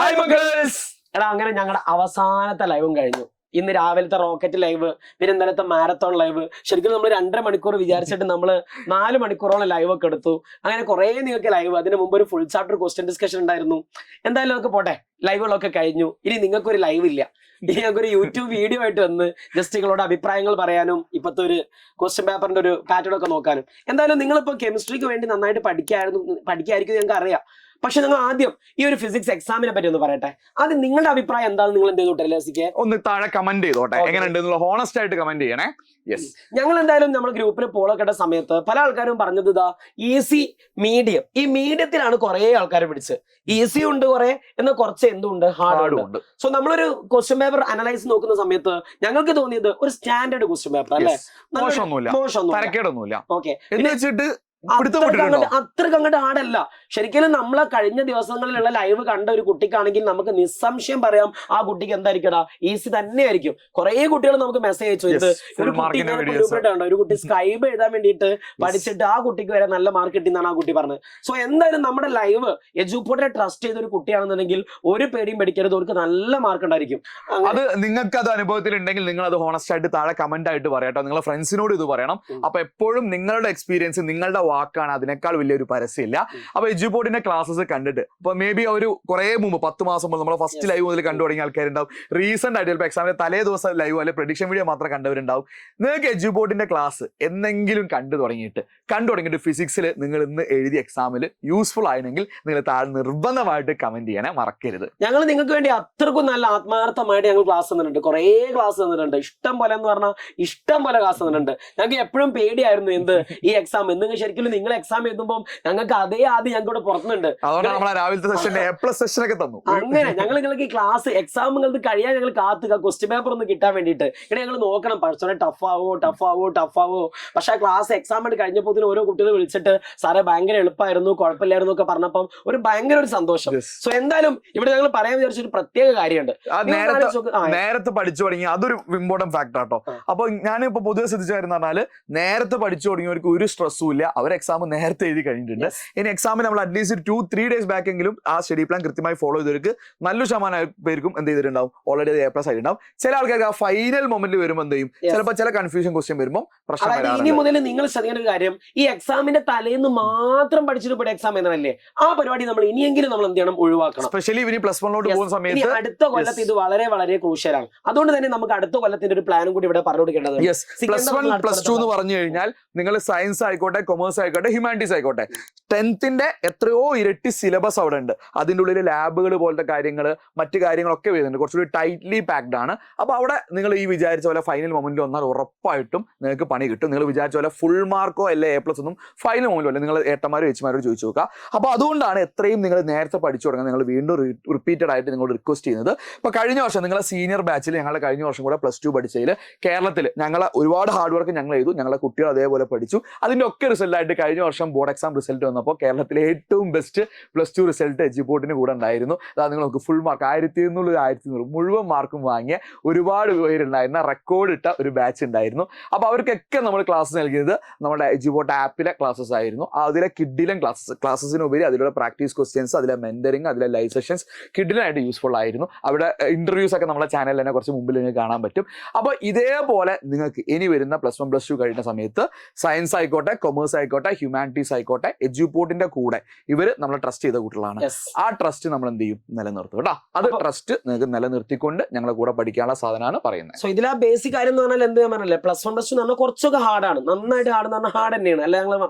Hi മഗേഴ്സ്. എടാ അങ്ങനെ ഞങ്ങളുടെ അവസാനത്തെ ലൈവും കഴിഞ്ഞു. ഇന്ന് രാവിലത്തെ റോക്കറ്റ് ലൈവ്, പിന്നെ ഇന്നലത്തെ മാരത്തോൺ ലൈവ്. ശരിക്കും നമ്മൾ 2.5 മണിക്കൂർ വിചാരിച്ചിട്ട് നമ്മൾ 4 മണിക്കൂറോളം ലൈവ് ഒക്കെ എടുത്തു. അങ്ങനെ കുറെ നിങ്ങൾക്ക് ലൈവ്, അതിന് മുമ്പ് ഒരു ഫുൾ ചാപ്റ്റർ ക്വസ്റ്റ്യൻ ഡിസ്കഷൻ ഉണ്ടായിരുന്നു. എന്തായാലും നമുക്ക് പോട്ടെ, ലൈവുകളൊക്കെ കഴിഞ്ഞു. ഇനി നിങ്ങൾക്കൊരു ലൈവ് ഇല്ല, ഇനി ഞങ്ങൾക്കൊരു യൂട്യൂബ് വീഡിയോ ആയിട്ട് വന്ന് ജസ്റ്റ് നിങ്ങളോട് അഭിപ്രായങ്ങൾ പറയാനും ഇപ്പോഴത്തെ ഒരു ക്വസ്റ്റ്യൻ പേപ്പറിന്റെ ഒരു പാറ്റേൺ ഒക്കെ നോക്കാനും. എന്തായാലും നിങ്ങളിപ്പോൾ കെമിസ്ട്രിക്ക് വേണ്ടി നന്നായിട്ട് പഠിക്കായിരിക്കും ഞങ്ങൾക്ക് അറിയാം. പക്ഷെ നിങ്ങൾ ആദ്യം ഈ ഒരു ഫിസിക്സ് എക്സാമിനെ പറ്റി ഒന്ന് പറയട്ടെ. ആദ്യം നിങ്ങളുടെ അഭിപ്രായം എന്താണെന്ന് നിങ്ങൾ എന്ത് ചെയ്തോട്ടെ ലസിക്ക് ഒന്ന് താഴെ കമന്റ് ചെയ്തോട്ടെ, എങ്ങനെയുണ്ട് ഹോണസ്റ്റ് ആയിട്ട് കമന്റ് ചെയ്യണേ. യെസ്, ഞങ്ങൾ എന്തായാലും നമ്മൾ ഗ്രൂപ്പിൽ പോളൊക്കെ ഇട്ട സമയത്ത് പല ആൾക്കാരും പറഞ്ഞത് ഇതാ ഈസി മീഡിയം, ഈ മീഡിയത്തിലാണ് കുറെ ആൾക്കാർ പിടിച്ച്. ഈസി ഉണ്ട് കുറെ, എന്നാൽ കുറച്ച് എന്തുണ്ട് ഹാർഡും ഉണ്ട്. സോ നമ്മളൊരു ക്വസ്റ്റ്യൻ പേപ്പർ അനലൈസ് നോക്കുന്ന സമയത്ത് ഞങ്ങൾക്ക് തോന്നിയത് ഒരു സ്റ്റാൻഡേർഡ് ക്വസ്റ്റ്യൻ പേപ്പർ അല്ലേ, മോശമൊന്നുമില്ല. ഓക്കെ, എന്ന് വെച്ചിട്ട് അത്രക്ക് അങ്ങോട്ട് ഹാർഡല്ല. ശരിക്കും നമ്മളെ കഴിഞ്ഞ ദിവസങ്ങളിലുള്ള ലൈവ് കണ്ട ഒരു കുട്ടിക്കാണെങ്കിൽ നമുക്ക് നിസ്സംശയം പറയാം ആ കുട്ടിക്ക് എന്തായിരിക്കടാ ഈസി തന്നെയായിരിക്കും. കുറെ കുട്ടികൾ നമുക്ക് മെസ്സേജ് അയച്ചു, ഇത് ഒരു കുട്ടി സ്ക്രൈബ് എഴുതാൻ വേണ്ടിയിട്ട് പഠിച്ചിട്ട് ആ കുട്ടിക്ക് വരെ നല്ല മാർക്ക് കിട്ടിയെന്നാണ് ആ കുട്ടി പറഞ്ഞത്. സോ എന്തായാലും നമ്മുടെ ലൈവ് എജുപോർട്ടിനെ ട്രസ്റ്റ് ചെയ്ത ഒരു കുട്ടിയാണെന്നുണ്ടെങ്കിൽ ഒരു പേടിയും പഠിക്കരുത്, അവർക്ക് നല്ല മാർക്ക് ഉണ്ടായിരിക്കും. അത് നിങ്ങൾക്ക് അത് അനുഭവത്തിൽ ഉണ്ടെങ്കിൽ നിങ്ങൾ അത് ഹോണസ്റ്റ് ആയിട്ട് താഴെ കമന്റ് ആയിട്ട് പറയട്ടോ. നിങ്ങളെ ഫ്രണ്ട്സിനോട് ഇത് പറയണം. അപ്പൊ എപ്പോഴും നിങ്ങളുടെ എക്സ്പീരിയൻസ്, നിങ്ങളുടെ വാക്കാണ്, അതിനേക്കാൾ വലിയൊരു പരസ്യമില്ല. അപ്പൊ എജുപോർട്ടിന്റെ ക്ലാസ്സസ് കണ്ടിട്ട് ഇപ്പൊ മേ ബി ഒരു കുറെ മുമ്പ് 10 മാസം മുമ്പ് നമ്മളെ ഫസ്റ്റ് ലൈവ് മുതൽ കണ്ടു തുടങ്ങിയ ആൾക്കാരുണ്ടാവും. റീസെന്റ് ആയിട്ട് ചിലപ്പോൾ എക്സാമിന്റെ തലേ ദിവസം ലൈവ് അല്ലെ പ്രഡിക്ഷൻ വീഡിയോ മാത്രം കണ്ടവരുണ്ടാവും. നിങ്ങൾക്ക് എജുപോർട്ടിന്റെ ക്ലാസ് എന്തെങ്കിലും കണ്ടു തുടങ്ങിയിട്ട് ഫിസിക്സിൽ നിങ്ങൾ ഇന്ന് എഴുതിയ എക്സാമിൽ യൂസ്ഫുൾ ആയെങ്കിൽ നിങ്ങൾ താഴെ നിർബന്ധമായിട്ട് കമന്റ് ചെയ്യണേ മറക്കരുത്. ഞങ്ങൾ നിങ്ങൾക്ക് വേണ്ടി അത്രക്കും നല്ല ആത്മാർത്ഥമായിട്ട് ഞങ്ങൾ ക്ലാസ് തന്നിട്ടുണ്ട്, കുറേ ക്ലാസ് തന്നിട്ടുണ്ട്, ഇഷ്ടം പോലെ എന്ന് പറഞ്ഞാൽ ഇഷ്ടം പോലെ ക്ലാസ് തന്നിട്ടുണ്ട്. ഞങ്ങൾക്ക് എപ്പോഴും പേടിയായിരുന്നു എന്ത് ഈ എക്സാം എന്തെങ്കിലും. ശരിക്കും നിങ്ങൾ എക്സാം എഴുതുമ്പോൾ ഞങ്ങൾക്ക് അതേ ആദ്യം ഞങ്ങൾക്ക് പുറത്തുനിന്നുണ്ട്. അങ്ങനെ ഞങ്ങൾ നിങ്ങൾക്ക് ഈ ക്ലാസ് എക്സാമുകൾക്ക് കഴിയാൻ ഞങ്ങൾ കാത്തുക ക്വസ്റ്റ്യൻ പേപ്പർ ഒന്ന് കിട്ടാൻ വേണ്ടിയിട്ട്. ഇവിടെ ഞങ്ങൾ നോക്കണം പഠിച്ചോടെ ടഫ് ആവോ. പക്ഷെ ആ ക്ലാസ് എക്സാം ആയിട്ട് കഴിഞ്ഞപ്പോൾ ഓരോ കുട്ടികൾ വിളിച്ചിട്ട് സാറേ ഭയങ്കര എളുപ്പമായിരുന്നു, കുഴപ്പമില്ലായിരുന്നു ഒക്കെ പറഞ്ഞപ്പം ഭയങ്കര ഒരു സന്തോഷം. സോ എന്തായാലും ഇവിടെ ഞങ്ങൾ പറയാൻ വിചാരിച്ചൊരു പ്രത്യേക കാര്യമുണ്ട്. നേരത്തെ പഠിച്ചു തുടങ്ങി, അതൊരു ഇമ്പോർട്ടന്റ് ഫാക്ടർ ആട്ടോ. അപ്പൊ ഞാനിപ്പോ പൊതുവെ ശ്രദ്ധിച്ചായിരുന്നു പറഞ്ഞാല് നേരത്തെ പഠിച്ചു തുടങ്ങിയവർക്ക് ഒരു സ്ട്രെസ്സും ഇല്ല, അവർ എക്സാം നേരത്തെ എഴുതി കഴിഞ്ഞിട്ടുണ്ട്. ഇനി എക്സാമിന് നമ്മൾ അറ്റ്ലീസ്റ്റ് 2-3 ഡേയ്സ് ബാക്ക് എങ്കിലും ആ സ്റ്റഡി പ്ലാൻ കൃത്യമായി ഫോളോ ചെയ്തവർക്ക് നല്ലൊരു ശതമാനം പേർക്കും എന്ത് ചെയ്തിട്ടുണ്ടാവും, ഓൾറെഡി A+ ആയിട്ടുണ്ടാവും. ചില ആൾക്കാർക്ക് ആ ഫൈനൽ മൊമെന്റിൽ വരുമ്പോൾ എന്ത് ചെയ്യും, ചിലപ്പോൾ ചില കൺഫ്യൂഷൻ ക്വസ്റ്റ്യൻ വരുമ്പോൾ പ്രശ്നം. ഇനി മുതൽ നിങ്ങൾ ശ്രദ്ധിക്കേണ്ട ഒരു കാര്യം, ഈ എക്സാമിന്റെ തലേന്ന് മാത്രം പഠിച്ചിട്ട് പോയി എക്സാം എന്നല്ലേ ആ പരിപാടി നമ്മൾ ഇനിയെങ്കിലും നമ്മൾ എന്ത് ചെയ്യണം, ഒഴിവാക്കണം. സ്പെഷ്യലി ഇനി +1 പോകുന്ന സമയത്ത് അടുത്ത കൊല്ലത്ത് ഇത് വളരെ വളരെ ക്രൂഷ്യലാണ്. അതുകൊണ്ട് തന്നെ നമുക്ക് അടുത്ത കൊല്ലത്തിന്റെ ഒരു പ്ലാനും കൂടി ഇവിടെ പറഞ്ഞു കൊടുക്കേണ്ടത്. +1 +2 എന്ന് പറഞ്ഞു കഴിഞ്ഞാൽ നിങ്ങൾ സയൻസ് ആയിക്കോട്ടെ, കൊമേഴ്സ് ആയിക്കോട്ടെ, ഹ്യൂമാനിറ്റീസ് ആയിക്കോട്ടെ, 10th എത്രയോ ഇരട്ടി സിലബസ് അവിടെ ഉണ്ട്. അതിൻ്റെ ഉള്ളിൽ ലാബുകൾ പോലത്തെ കാര്യങ്ങൾ, മറ്റു കാര്യങ്ങളൊക്കെ വരുന്നുണ്ട്, കുറച്ചുകൂടി ടൈറ്റ്ലി പാക്ഡ് ആണ്. അപ്പോൾ അവിടെ നിങ്ങൾ ഈ വിചാരിച്ച പോലെ ഫൈനൽ മൊമെന്റിൽ വന്നാൽ ഉറപ്പായിട്ടും നിങ്ങൾക്ക് പണി കിട്ടും. നിങ്ങൾ വിചാരിച്ച പോലെ ഫുൾ മാർക്കോ അല്ലെ A+ ഒന്നും ഫൈനൽ മൊമെന്റിലോ അല്ലെ നിങ്ങൾ ഏട്ടന്മാരും ചേച്ചിമാരോട് ചോദിച്ചു നോക്കുക. അപ്പോൾ അതുകൊണ്ടാണ് എത്രയും നിങ്ങൾ നേരത്തെ പഠിച്ചു തുടങ്ങാൻ നിങ്ങൾ വീണ്ടും റിപ്പീറ്റഡ് ആയിട്ട് നിങ്ങളോട് റിക്വസ്റ്റ് ചെയ്യുന്നത്. ഇപ്പോൾ കഴിഞ്ഞ വർഷം നിങ്ങളെ സീനിയർ ബാച്ചിൽ ഞങ്ങളുടെ കഴിഞ്ഞ വർഷം കൂടെ +2 പഠിച്ചതിൽ കേരളത്തിൽ ഞങ്ങളെ ഒരുപാട് ഹാർഡ് വർക്ക് ഞങ്ങൾ ചെയ്തു, ഞങ്ങളെ കുട്ടികൾ അതേപോലെ പഠിച്ചു. അതിൻ്റെ ഒക്കെ റിസൾട്ടായിട്ട് കഴിഞ്ഞ വർഷം ബോർഡ് എക്സാം റിസൾട്ട് വന്നപ്പോൾ കേരളത്തിലെ ഏറ്റവും ബെസ്റ്റ് +2 റിസൾട്ട് എജുപോർട്ടിന് കൂടെ ഉണ്ടായിരുന്നു. അതായത് നിങ്ങൾക്ക് ഫുൾ മാർക്ക് 1200 1100 മുഴുവൻ മാർക്കും വാങ്ങിയ ഒരുപാട് പേരുണ്ടായിരുന്ന റെക്കോർഡ് ഇട്ട ഒരു ബാച്ച് ഉണ്ടായിരുന്നു. അപ്പോൾ അവർക്കൊക്കെ നമ്മൾ ക്ലാസ് നൽകിയത് നമ്മുടെ എജുപോർട്ട് ആപ്പിലെ ക്ലാസ്സസ് ആയിരുന്നു. അതിലെ കിഡിലൻ ക്ലാസ്സസിനുപരി അതിലുള്ള പ്രാക്ടീസ് ക്വസ്റ്റ്യൻസ്, അതിലെ മെന്ററിങ്, അതിലെ ലൈവ് സെഷൻസ് കിഡിലായിട്ട് യൂസ്ഫുൾ ആയിരുന്നു. അവിടെ ഇന്റർവ്യൂസ് ഒക്കെ നമ്മുടെ ചാനലിൽ തന്നെ കുറച്ച് മുമ്പിൽ നിങ്ങൾക്ക് കാണാൻ പറ്റും. അപ്പോൾ ഇതേപോലെ നിങ്ങൾക്ക് ഇനി വരുന്ന +1 +2 കഴിയുന്ന സമയത്ത് സയൻസ് ആയിക്കോട്ടെ, കൊമേഴ്സ് ആയിക്കോട്ടെ, ഹ്യൂമാനിറ്റീസ് ആയിക്കോട്ടെ, എജുപോർട്ടിന്റെ കൂടെ ഇവര് നമ്മളെ ട്രസ്റ്റ് ചെയ്ത കുട്ടികളാണ്. ആ ട്രസ്റ്റ് നമ്മൾ എന്ത് ചെയ്യും, നിലനിർത്തും കേട്ടോ. അത് ട്രസ്റ്റ് നിങ്ങൾക്ക് നിലനിർത്തിക്കൊണ്ട് ഞങ്ങളെ കൂടെ പഠിക്കാനുള്ള സാധനമാണ് പറയുന്നത്. സോ ഇതിൽ ആ ബേസിക് കാര്യം എന്ന് പറഞ്ഞാൽ എന്ത് പറഞ്ഞല്ലേ, +1 +2 എന്ന് പറഞ്ഞാൽ കുറച്ചൊക്കെ ഹാർഡാണ്, നന്നായിട്ട് ഹാർഡ് എന്ന് പറഞ്ഞാൽ ഹാർഡ് തന്നെയാണ്. അല്ലെ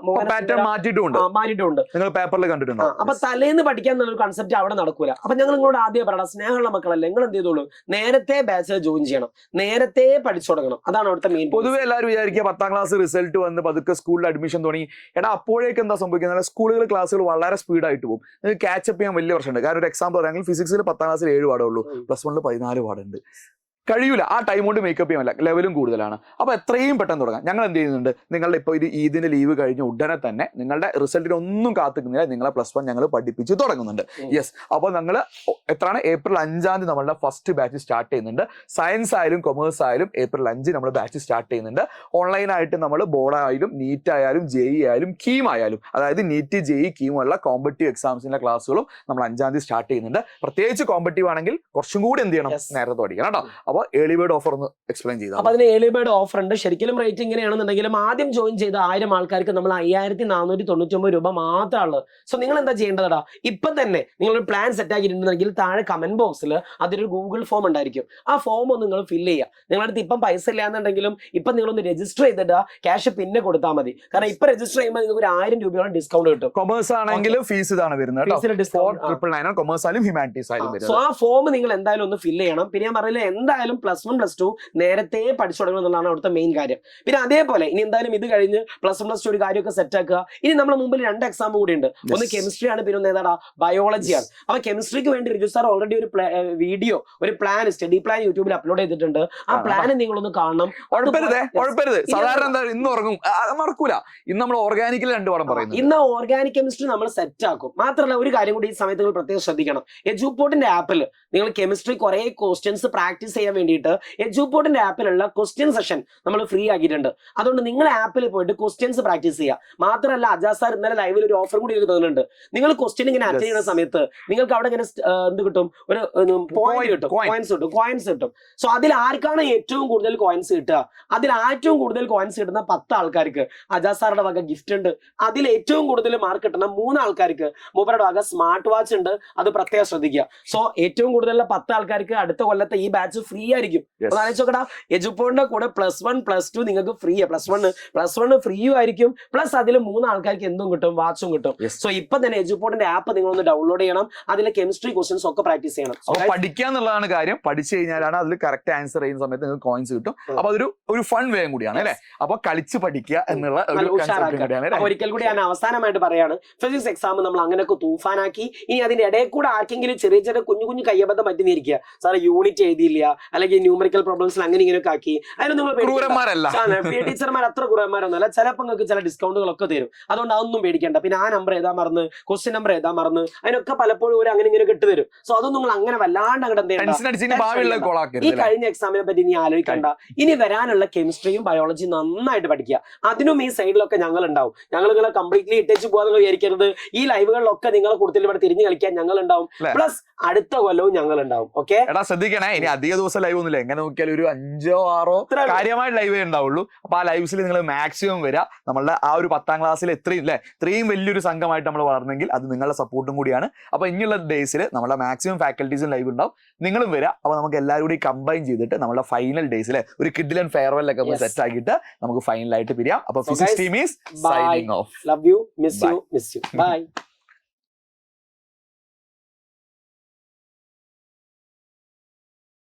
പാറ്റേൺ മാറ്റിയിട്ടുണ്ട്, നിങ്ങൾ പേപ്പറിൽ കണ്ടിട്ടുണ്ടോ. അപ്പൊ തലേന്ന് പഠിക്കാൻ എന്നുള്ളൊരു കൺസെപ്റ്റ് അവിടെ നടക്കൂല. അപ്പൊ ഞങ്ങൾ നിങ്ങളോട് ആദ്യം പറയണം, സ്നേഹമുള്ള മക്കളല്ലേ, നിങ്ങൾ എന്ത് ചെയ്തോളൂ, നേരത്തെ ബാച്ച് ജോയിൻ ചെയ്യണം, നേരത്തെ പഠിച്ചു തുടങ്ങണം. അതാണ് അവിടുത്തെ മെയിൻ. പൊതുവെ എല്ലാവരും വിചാരിക്കുക 10th ക്ലാസ് റിസൾട്ട് വന്ന് പതുക്കെ സ്കൂളിൽ അഡ്മിഷൻ തുടങ്ങി. എടാ അപ്പോഴേക്ക് എന്താ സംഭവിക്കുന്നത്, സ്കൂളുകൾ ക്ലാസ്സുകൾ വളരെ സ്പീഡായിട്ട് പോകും. നിങ്ങൾക്ക് ക്യാച്ചപ്പ് ചെയ്യാൻ വലിയ പ്രശ്നമുണ്ട്. കാരണം ഒരു എക്സാമ്പിൾ പറയാമെങ്കിൽ ഫിസിക്സിൽ 10th ക്ലാസ്സിൽ 7 പാടേ ഉള്ളൂ, +1 14 പാടുണ്ട്. കഴിയൂല, ആ ടൈം കൊണ്ട് മേക്കപ്പ് ചെയ്യാൻ പറ്റില്ല, ലെവലും കൂടുതലാണ്. അപ്പോൾ എത്രയും പെട്ടെന്ന് തുടങ്ങാം. ഞങ്ങൾ എന്ത് ചെയ്യുന്നുണ്ട്, നിങ്ങളുടെ ഇപ്പോൾ ഇത് ഈദിന്റെ ലീവ് കഴിഞ്ഞ ഉടനെ തന്നെ നിങ്ങളുടെ റിസൾട്ടിന് ഒന്നും കാത്തിക്കുന്നില്ല, നിങ്ങളെ +1 ഞങ്ങൾ പഠിപ്പിച്ച് തുടങ്ങുന്നുണ്ട്. യെസ്, അപ്പോൾ ഞങ്ങൾ എത്രയാണ് April 5 നമ്മളുടെ ഫസ്റ്റ് ബാച്ച് സ്റ്റാർട്ട് ചെയ്യുന്നുണ്ട്. സയൻസ് ആയാലും കൊമേഴ്സ് ആയാലും April 5 നമ്മൾ ബാച്ച് സ്റ്റാർട്ട് ചെയ്യുന്നുണ്ട്. ഓൺലൈനായിട്ട് നമ്മൾ ബോർഡ് ആയാലും നീറ്റ് ആയാലും JEE ആയാലും കീം ആയാലും, അതായത് നീറ്റ് JEE കീമുള്ള കോമ്പറ്റീവ് എക്സാംസിന്റെ ക്ലാസ്സുകളും നമ്മൾ 5 സ്റ്റാർട്ട് ചെയ്യുന്നുണ്ട്. പ്രത്യേകിച്ച് കോമ്പറ്റീവ് ആണെങ്കിൽ കുറച്ചും കൂടി എന്ത് ചെയ്യണം, നേരത്തെ പഠിക്കണം കേട്ടോ. അപ്പോൾ ഏർലി ബേർഡ് ഓഫർ ഒന്ന് എക്സ്പ്ലെയിൻ ചെയ്താൽ. അപ്പൊ അതിന് ഏർലി ബേർഡ് ഓഫർ ഉണ്ട്. ശരിക്കും റേറ്റ് ഇങ്ങനെയാണെന്നുണ്ടെങ്കിലും ആദ്യം ജോയിൻ ചെയ്ത 1000 ആൾക്കാർക്ക് നമ്മൾ 5499 രൂപ മാത്രമാണ്. സോ നിങ്ങൾ എന്താ ചെയ്യേണ്ടതാ, ഇപ്പം തന്നെ നിങ്ങളൊരു പ്ലാൻ സെറ്റ് ആക്കിയിട്ടുണ്ടെങ്കിൽ താഴെ കമന്റ് ബോക്സിൽ അതിലൊരു ഗൂഗിൾ ഫോം ഉണ്ടായിരിക്കും. ആ ഫോം ഒന്ന് നിങ്ങൾ ഫില്ല് ചെയ്യുക. നിങ്ങളുടെ അടുത്ത് ഇപ്പം പൈസ ഇല്ലാന്നുണ്ടെങ്കിലും ഇപ്പം നിങ്ങളൊന്ന് രജിസ്റ്റർ ചെയ്തിട്ട് ക്യാഷ് പിന്നെ കൊടുത്താൽ മതി. കാരണം ഇപ്പൊ രജിസ്റ്റർ ചെയ്യുമ്പോൾ നിങ്ങൾക്ക് ഒരു 1000 രൂപയോളം ഡിസ്കൗണ്ട് കിട്ടും. കൊമേഴ്സ് ആണെങ്കിൽ ഫീസ് ഇതാണ് വരുന്നത്, 499 കൊമേഴ്സ് ആയാലും ഹ്യൂമാനിറ്റീസ് ആയാലും വരുന്നത്. സോ ആ ഫോം നിങ്ങൾ എന്തായാലും ഒന്ന് ഫില്ല് ചെയ്യണം. പിന്നെ ഞാൻ പറഞ്ഞില്ല, എന്തായാലും +1 +2 നേരത്തെ പഠിച്ചു തുടങ്ങണം എന്നുള്ളതാണ് അവിടുത്തെ മെയിൻ കാര്യം. പിന്നെ അതേപോലെ ഇനി എന്തായാലും ഇത് കഴിഞ്ഞ് +1 +2 ഒരു കാര്യമൊക്കെ സെറ്റ് ആക്കുക. ഇനി നമ്മുടെ മുമ്പിൽ 2 എക്സാം കൂടി ഉണ്ട്. ഒന്ന് കെമിസ്ട്രി ആണ്, പിന്നെ ഒന്ന് ഏതാടാ ബയോളജിയാണ്. അപ്പൊ കെമിസ്ട്രിക്ക് വേണ്ടി റിജു സാർ ഓൾറെഡി ഒരു വീഡിയോ, ഒരു പ്ലാൻ, സ്റ്റഡി പ്ലാൻ യൂട്യൂബിൽ അപ്ലോഡ് ചെയ്തിട്ടുണ്ട്. ആ പ്ലാൻ നിങ്ങളൊന്ന് കാണണം. കുഴപ്പമില്ല, സാധാരണ എന്താ ഇന്ന് ഉറങ്ങും, നടക്കൂല. ഇന്ന് നമ്മൾ ഓർഗാനിക്കിൽ 2 പടം പറയുന്നത്. ഇന്ന് ഓർഗാനിക് കെമിസ്ട്രി നമ്മൾ സെറ്റ് ആക്കും. മാത്രമല്ല ഒരു കാര്യം കൂടി ഈ സമയത്ത് നിങ്ങൾ പ്രത്യേകം ശ്രദ്ധിക്കണം. എജുപോർട്ടിന്റെ ആപ്പിൽ നിങ്ങൾ കെമിസ്ട്രി കുറെ ക്വസ്റ്റ്യൻസ് പ്രാക്ടീസ് ചെയ്യാൻ വേണ്ടിയിട്ട് എജുപോർട്ടിന്റെ ആപ്പിലുള്ള ക്വസ്റ്റ്യൻ സെഷൻ നമ്മൾ ഫ്രീ ആക്കിയിട്ടുണ്ട്. അതുകൊണ്ട് നിങ്ങൾ ആപ്പിൽ പോയിട്ട് ക്വസ്റ്റ്യൻസ് പ്രാക്ടീസ് ചെയ്യുക. മാത്രമല്ല അജാസ് സാർ ഇന്നലെ ലൈവിൽ ഒരു ഓഫർ കൂടി തന്നിട്ടുണ്ട്. നിങ്ങൾ ക്വസ്റ്റ്യൻ ഇങ്ങനെ അറ്റൻഡ് ചെയ്യുന്ന സമയത്ത് നിങ്ങൾക്ക് അവിടെ ഇങ്ങനെ എന്ത് കിട്ടും, ഒരു പോയിന്റ് കിട്ടും, കോയിൻസ് കിട്ടും. സോ അതിൽ ആർക്കാണ് ഏറ്റവും കൂടുതൽ കോയിൻസ് കിട്ടുക, അതിൽ ഏറ്റവും കൂടുതൽ കോയിൻസ് കിട്ടുന്ന 10 ആൾക്കാർക്ക് അജാസ് സാറുടെ വക ഗിഫ്റ്റ് ഉണ്ട്. അതിൽ ഏറ്റവും കൂടുതൽ മാർക്ക് കിട്ടുന്ന 3 ആൾക്കാർക്ക് മൂപ്പരുടെ വക സ്മാർട്ട് വാച്ച് ഉണ്ട്. അത് പ്രത്യേകം ശ്രദ്ധിക്കുക. സോ ഏറ്റവും കൂടുതലുള്ള 10 ആൾക്കാർക്ക് അടുത്ത കൊല്ലത്തെ ഈ ബാച്ച് ഫ്രീ ആയിരിക്കും. നോക്കടാ, എജുപോർട്ടിന്റെ കൂടെ +1 +2 നിങ്ങൾക്ക് ഫ്രീ. +1 ഫ്രീയും ആയിരിക്കും, പ്ലസ് അതിൽ 3 ആൾക്കാർക്ക് എന്തും കിട്ടും, വാച്ചും കിട്ടും. സോ ഇപ്പൊ തന്നെ എജുപോർട്ടിന്റെ ആപ്പ് നിങ്ങളൊന്ന് ഡൗൺലോഡ് ചെയ്യണം. അതിലെ കെമിസ്ട്രി ക്വസ്റ്റ്യൻസ് ഒക്കെ പ്രാക്ടീസ് ചെയ്യണം. പഠിക്കുക എന്നുള്ളതാണ് കാര്യം. പഠിച്ചു കഴിഞ്ഞാലാണ് അതിൽ കറക്റ്റ് ആൻസർ ചെയ്യുന്ന സമയത്ത് നിങ്ങൾക്ക് കോയിൻസ് കിട്ടും. അപ്പൊ അതൊരു ഫൺ വേയും കൂടിയാണ് അല്ലെ. അപ്പൊ കളിച്ച് പഠിക്കുക എന്നുള്ള ഒരിക്കൽ കൂടി ഞാൻ അവസാനമായിട്ട് പറയാണ്, ഫിസിക്സ് എക്സാം നമ്മൾ അങ്ങനെയൊക്കെ തൂഫാനാക്കി. ഇനി അതിന്റെ ഇടയിൽ കൂടെ ആർക്കെങ്കിലും ചെറിയ ചെറിയ കുഞ്ഞു കയ്യബദ്ധം പറ്റിയിരിക്കുക, സാർ യൂണിറ്റ് എഴുതിയില്ല അല്ലെങ്കിൽ ന്യൂമറിക്കൽ പ്രോബ്ലംസിൽ അങ്ങനെ ഇങ്ങനെയൊക്കെ ആക്കി, അതിന് നിങ്ങൾ ടീച്ചർമാർ അത്ര കുറവന്മാരൊന്നുമല്ല. ചിലപ്പോൾ നിങ്ങൾക്ക് ചില ഡിസ്കൗണ്ടുകളൊക്കെ തരും. അതുകൊണ്ട് അതൊന്നും പേടിക്കേണ്ട. പിന്നെ ആ നമ്പർ എഴുതാൻ മറന്ന്, ക്വസ്റ്റ്യൻ നമ്പർ എഴുതാൻ മറന്ന്, അതിനൊക്കെ പലപ്പോഴും ഒരു അങ്ങനെ ഇങ്ങനെ ഇട്ട് തരും. സോ അതൊന്നും നിങ്ങൾ അങ്ങനെ വല്ലാണ്ട് അങ്ങോട്ട് ഈ കഴിഞ്ഞ എക്സാമിനെ പറ്റി ഇനി ആലോചിക്കണ്ട. ഇനി വരാനുള്ള കെമിസ്ട്രിയും ബയോളജിയും നന്നായിട്ട് പഠിക്കുക. അതിനും ഈ സൈഡിലൊക്കെ ഞങ്ങൾ ഉണ്ടാവും. ഞങ്ങൾ നിങ്ങളെ കംപ്ലീറ്റ്ലി ഇട്ടേച്ച് പോകാൻ വിചാരിക്കരുത്. ഈ ലൈവുകളിലൊക്കെ നിങ്ങളെ കൂടുതൽ ഇവിടെ തിരിഞ്ഞു കളിക്കാൻ ഞങ്ങൾ ഉണ്ടാവും. പ്ലസ് അടുത്ത കൊല്ലവും ഞങ്ങൾ ഉണ്ടാവും. ഓക്കെ, എടാ ശ്രദ്ധിക്കണേ, ഇനി അധിക ദിവസം ലൈവ് ഒന്നുമില്ല. എങ്ങനെ നോക്കിയാലും ഒരു 5 or 6 കാര്യമായിട്ട് ലൈവേ ഉണ്ടാവുള്ളൂ. അപ്പൊ ആ ലൈവ്സിൽ നിങ്ങൾ മാക്സിമം വരിക. നമ്മളുടെ ആ ഒരു 10ാം ക്ലാസ്സിൽ ഇത്രയും വലിയൊരു സംഘമായിട്ട് നമ്മൾ വളർന്നെങ്കിൽ അത് നിങ്ങളുടെ സപ്പോർട്ടും കൂടിയാണ്. അപ്പൊ ഇനിയുള്ള ഡേയ്സിൽ നമ്മുടെ മാക്സിമം ഫാക്കൽറ്റീസും ലൈവ് ഉണ്ടാവും. നിങ്ങളും വരിക. അപ്പൊ നമുക്ക് എല്ലാവരും കൂടി കമ്പൈൻ ചെയ്തിട്ട് നമ്മുടെ ഫൈനൽ ഡേയ്സിൽ ഒരു കിഡിലൻ ഫെയർവെൽ ഒക്കെ സെറ്റ് ആക്കിയിട്ട് നമുക്ക് ഫൈനലായിട്ട് പിരിയാം. അപ്പൊ physics team is signing off. Love you, miss you, by.